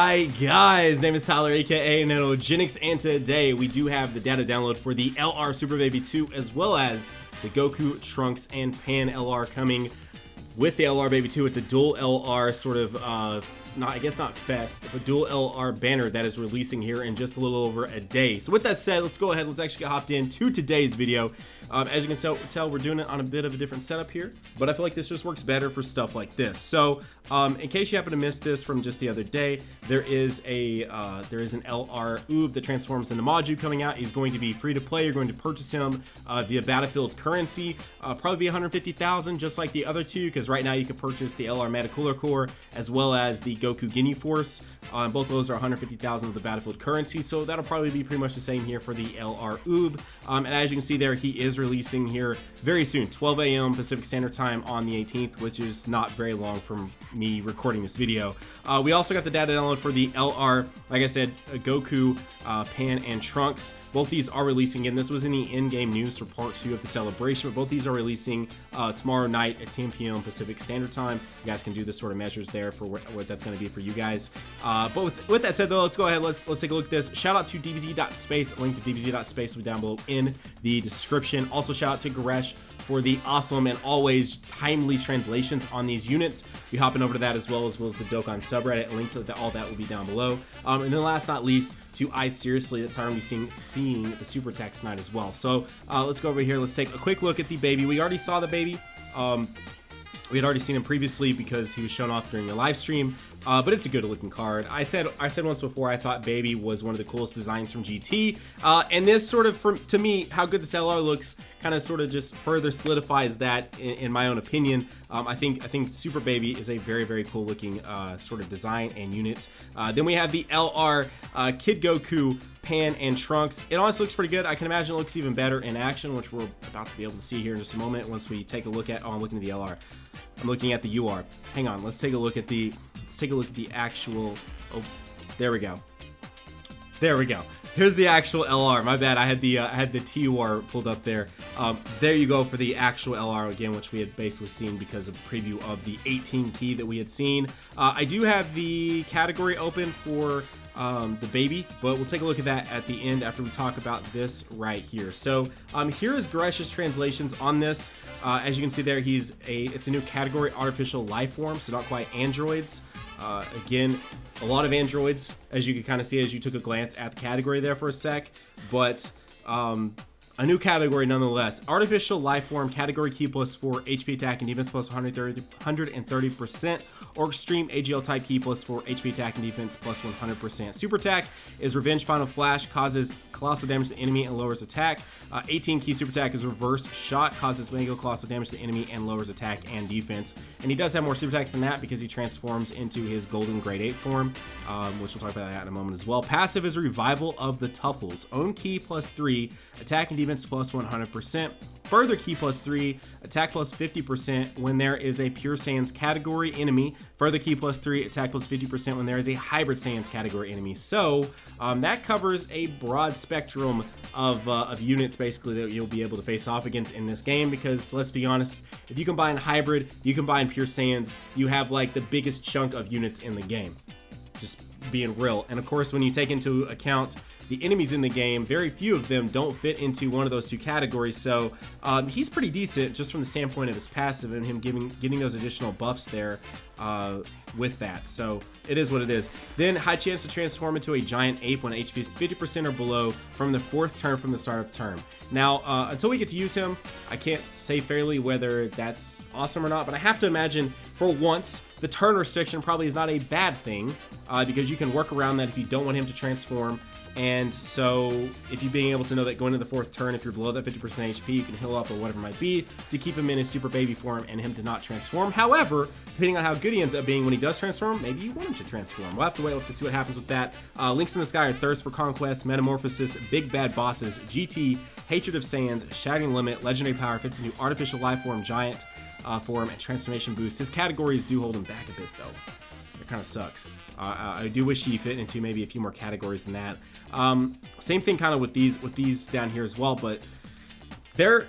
Alright guys, name is Tyler aka Nanogenix, and today we do have the data download for the LR Super Baby 2 as well as the Goku, Trunks, and Pan LR coming with the LR Baby 2. It's a dual LR sort of, I guess not fest, but dual LR banner that is releasing here in just a little over a day. So with that said, let's go ahead, let's actually get hopped into today's video. As you can tell, we're doing it on a bit of a different setup here, but I feel like this just works better for stuff like this. So in case you happen to miss this from just the other day, there is an LR Oob that transforms into Maju coming out. He's going to be free to play. You're going to purchase him via Battlefield currency, probably be 150,000 just like the other two, because right now you can purchase the LR Metacooler Core as well as the Goku Guinea Force. Both of those are 150,000 of the Battlefield currency, so that'll probably be pretty much the same here for the LR Oob. And as you can see there, he is releasing here very soon, 12 a.m. Pacific Standard Time on the 18th, which is not very long from me recording this video. We also got the data download for the LR, like I said, Goku, Pan, and Trunks. Both these are releasing, and this was in the in-game news for part 2 of the celebration, but both these are releasing tomorrow night at 10 p.m. Pacific Standard Time. You guys can do the sort of measures there for what that's going to be for you guys. But with that said though, let's go ahead, let's take a look at this. Shout out to DBZ.space, a link to DBZ.space will be down below in the description. Also shout out to Goresh for the awesome and always timely translations on these units. Be hopping over to that as well as the Dokkan subreddit. A link to all that will be down below. And then last not least, to I Seriously, that's how I'm going to be seeing the super attacks tonight as well. So let's go over here, let's take a quick look at the baby. We already saw the baby. We had already seen him previously because he was shown off during the live stream, but it's a good looking card. I said once before I thought Baby was one of the coolest designs from GT, and this sort of, to me, how good this LR looks kind of sort of just further solidifies that in my own opinion. I think Super Baby is a very, very cool looking sort of design and unit. Then we have the LR Kid Goku, Pan, and Trunks. It honestly looks pretty good. I can imagine it looks even better in action, which we're about to be able to see here in just a moment once we take a look at, I'm looking at the LR. I'm looking at the UR. Hang on, let's take a look at the actual, oh, there we go. There we go. Here's the actual LR. My bad, I had the TUR pulled up there. There you go for the actual LR again, which we had basically seen because of the preview of the 18 key that we had seen. I do have the category open for the baby, but we'll take a look at that at the end after we talk about this right here. So here is Goresh's translations on this. As you can see there, it's a new category, artificial life form, so not quite androids. Again, a lot of androids, as you can kind of see as you took a glance at the category there for a sec, but a new category nonetheless. Artificial life form, category key +4, HP attack and defense plus 130%, or extreme AGL type key +4, HP attack and defense plus 100%. Super attack is revenge final flash, causes colossal damage to the enemy and lowers attack. 18 key super attack is reverse shot, causes mega colossal damage to the enemy and lowers attack and defense. And he does have more super attacks than that because he transforms into his golden grade 8 form, which we'll talk about that in a moment as well. Passive is revival of the Tuffles. Own key +3, attack and defense plus 100%. Further key +3, attack plus 50% when there is a Pure Saiyans category enemy. Further key +3, attack plus 50% when there is a Hybrid Saiyans category enemy. So that covers a broad spectrum of units basically that you'll be able to face off against in this game, because let's be honest, if you combine Hybrid, you combine Pure Saiyans, you have like the biggest chunk of units in the game. Just being real. And of course, when you take into account the enemies in the game, very few of them don't fit into one of those two categories. So he's pretty decent just from the standpoint of his passive and him getting those additional buffs there with that. So it is what it is. Then high chance to transform into a giant ape when HP is 50% or below from the 4th turn from the start of turn. Now, until we get to use him, I can't say fairly whether that's awesome or not, but I have to imagine for once the turn restriction probably is not a bad thing, because you can work around that if you don't want him to transform. And so if you being able to know that going into the 4th turn, if you're below that 50% HP, you can heal up or whatever it might be to keep him in his super baby form and him to not transform. However, depending on how good he ends up being when he does transform, maybe you want him to transform. We'll have to wait to see what happens with that. Links in the sky are Thirst for Conquest, Metamorphosis, Big Bad Bosses, GT, Hatred of Saiyans, Shattering Limit, Legendary Power, fits into Artificial Life Form, Giant form, and Transformation Boost. His categories do hold him back a bit though. It kind of sucks. I do wish he fit into maybe a few more categories than that. Same thing kind of with these down here as well, but their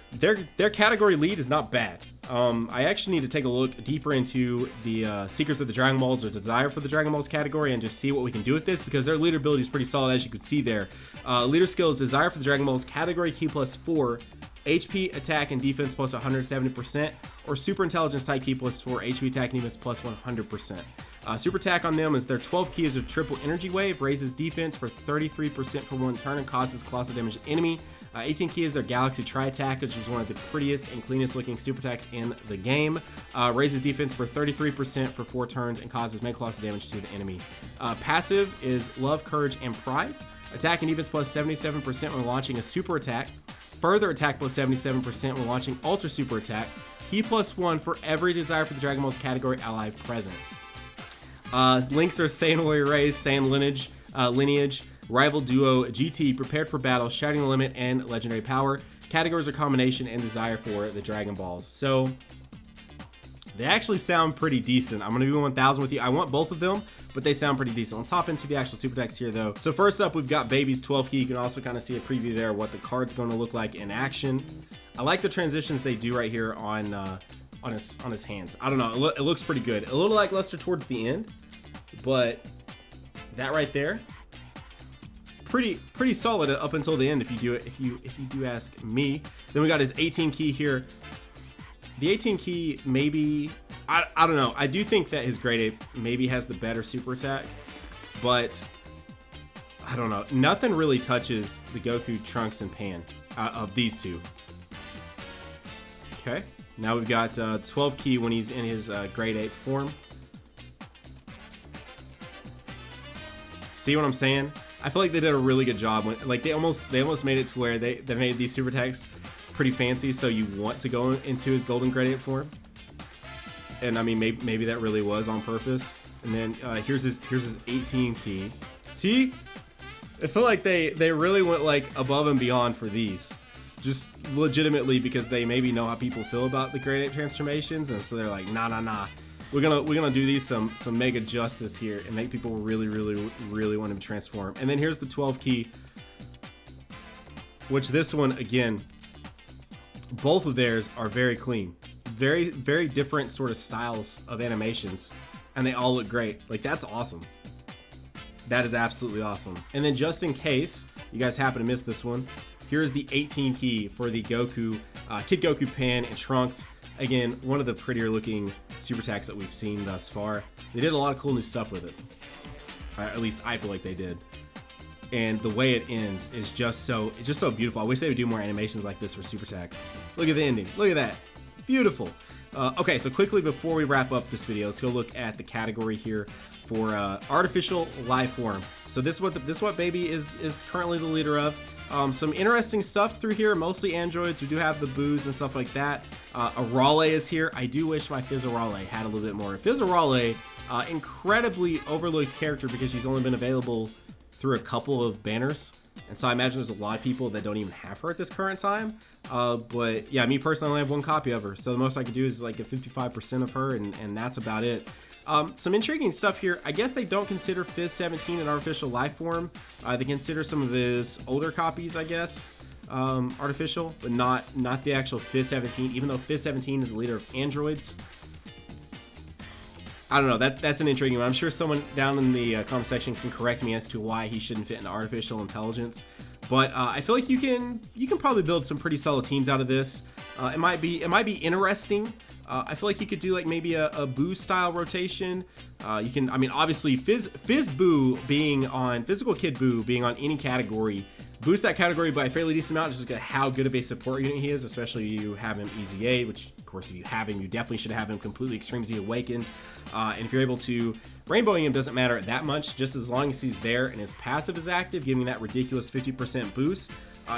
category lead is not bad. I actually need to take a look deeper into the Secrets of the Dragon Balls or Desire for the Dragon Balls category and just see what we can do with this, because their leader ability is pretty solid, as you can see there. Leader skill is Desire for the Dragon Balls category key +4, HP, attack, and defense plus 170%, or Super Intelligence type key +4, HP, attack, and defense plus 100%. Super attack on them is their 12 key is a triple energy wave, raises defense for 33% for 1 turn and causes colossal damage to enemy. 18 key is their Galaxy Tri Attack, which is one of the prettiest and cleanest looking super attacks in the game. Raises defense for 33% for 4 turns and causes mega colossal damage to the enemy. Passive is Love, Courage, and Pride. Attack and defense plus 77% when launching a super attack. Further attack plus 77% when launching Ultra Super Attack. Key +1 for every Desire for the Dragon Balls category ally present. Links are Saiyan Warrior Race, Saiyan Lineage, Rival Duo, GT, Prepared for Battle, Shouting the Limit, and Legendary Power. Categories are Combination and Desire for the Dragon Balls. So they actually sound pretty decent. I'm going to be 1000 with you. I want both of them, but they sound pretty decent. Let's hop into the actual super attacks here, though. So first up, we've got Baby's 12 key. You can also kind of see a preview there of what the card's going to look like in action. I like the transitions they do right here on his hands. I don't know. It looks pretty good. A little lackluster towards the end, but that right there, pretty solid up until the end if you do ask me. Then we got his 18 key here. The 18 key, maybe, I don't know. I do think that his grade 8 maybe has the better super attack, but I don't know. Nothing really touches the Goku, Trunks, and Pan of these two. Okay, now we've got 12 key when he's in his grade 8 form. See what I'm saying? I feel like they did a really good job. Like they almost made it to where they made these super attacks pretty fancy, so you want to go into his golden grade 8 form. And I mean, maybe that really was on purpose. And then here's his 18 key. See, I feel like they really went like above and beyond for these, just legitimately because they maybe know how people feel about the grade 8 transformations, and so they're like, nah. We're gonna do these some mega justice here and make people really want him to transform. And then here's the 12 key, which this one again, both of theirs are very clean, very different sort of styles of animations, and they all look great. Like that's awesome. That is absolutely awesome. And then just in case you guys happen to miss this one, here's the 18 key for the Goku, Kid Goku, Pan, and Trunks. Again, one of the prettier looking super attacks that we've seen thus far. They did a lot of cool new stuff with it. At least I feel like they did. And the way it ends is just so beautiful. I wish they would do more animations like this for super attacks. Look at the ending. Look at that. Beautiful. Okay, so quickly before we wrap up this video, let's go look at the category here for artificial life form. So this is what Baby is currently the leader of. Some interesting stuff through here, mostly androids. We do have the Boos and stuff like that. Arale is here. I do wish my Fizzarale had a little bit more. Fizzarale, incredibly overlooked character because she's only been available through a couple of banners. And so I imagine there's a lot of people that don't even have her at this current time. But yeah, me personally, I only have 1 copy of her. So the most I could do is like get 55% of her, and that's about it. Some intriguing stuff here. I guess they don't consider Fizz 17 an artificial life form. They consider some of his older copies, I guess, artificial, but not the actual Fizz 17, even though Fizz 17 is the leader of androids. I don't know, that's an intriguing one. I'm sure someone down in the comment section can correct me as to why he shouldn't fit into artificial intelligence. But I feel like you can probably build some pretty solid teams out of this. It might be interesting. I feel like you could do like maybe a Boo style rotation. You can, I mean, obviously Fizz Boo being on, Physical Kid Boo being on any category, boost that category by a fairly decent amount, just look at how good of a support unit he is, especially if you have him Easy 8, which of course if you have him, you definitely should have him completely Extreme Z Awakened. And if you're able to, rainbowing him doesn't matter that much, just as long as he's there and his passive is active, giving that ridiculous 50% boost.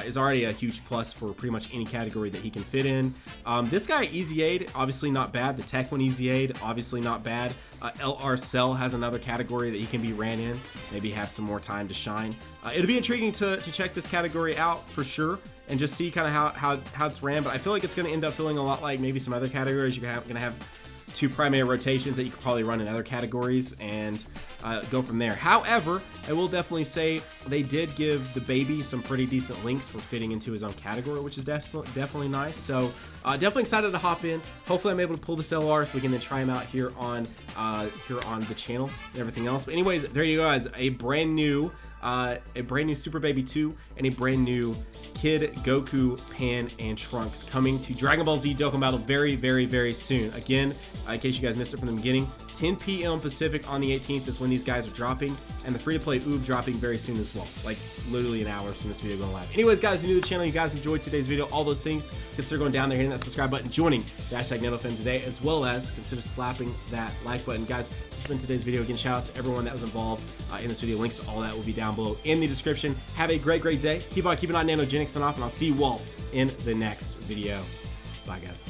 Is already a huge plus for pretty much any category that he can fit in. This guy, Easy Aid, obviously not bad. The Tech one, Easy Aid, obviously not bad. LR Cell has another category that he can be ran in, maybe have some more time to shine. It'll be intriguing to check this category out for sure and just see kind of how it's ran, but I feel like it's going to end up feeling a lot like maybe some other categories. You're going to have 2 primary rotations that you could probably run in other categories and go from there. However, I will definitely say they did give the baby some pretty decent links for fitting into his own category, which is definitely nice. So definitely excited to hop in. Hopefully I'm able to pull this LR so we can then try him out here on the channel and everything else. But anyways, there you go, guys. A brand new Super Baby 2 and a brand new Kid Goku, Pan, and Trunks coming to Dragon Ball Z Dokkan Battle very, very, very soon. Again, in case you guys missed it from the beginning, 10 p.m. Pacific on the 18th is when these guys are dropping, and the free-to-play OOB dropping very soon as well, like literally an hour from this video going live. Anyways, guys, if you're new to the channel, you guys enjoyed today's video, all those things, consider going down there, hitting that subscribe button, joining the #NanoFam today, as well as consider slapping that like button. Guys, this has been today's video. Again, shout out to everyone that was involved in this video. Links to all that will be down below in the description. Have a great, great day. Keep on keeping on Nanogenix and off, and I'll see you all in the next video. Bye, guys.